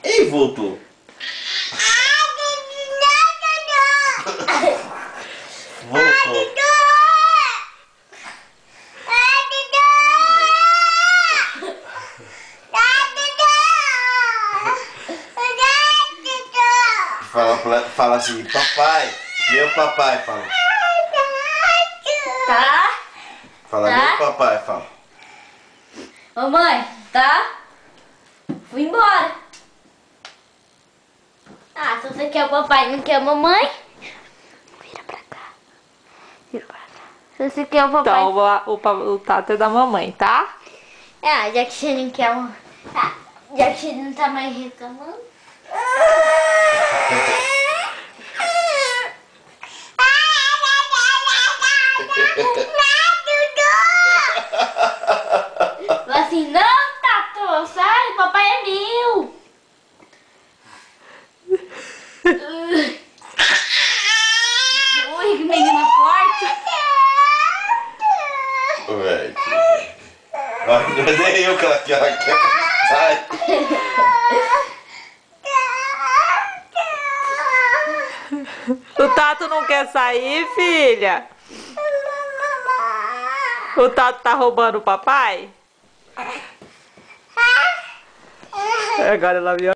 Ei, voltou. Voltou. Fala assim, papai, meu papai, fala. Tá? Fala, Tá? meu papai, fala. Mamãe, tá? Fui embora. Ah, se você quer o papai e não quer a mamãe, vira pra cá. Vira pra cá. Se você quer o papai... Então o tato é da mamãe, tá? Ah, já que você não quer um... Ah, já que você não tá mais reclamando. Fala assim, não, Tato, sai, papai é meu. Ui, que menina forte. Ué, não é nem eu que ela quer. Sai. O Tato não quer sair, filha? O Tato tá roubando o papai? Agora ela viu.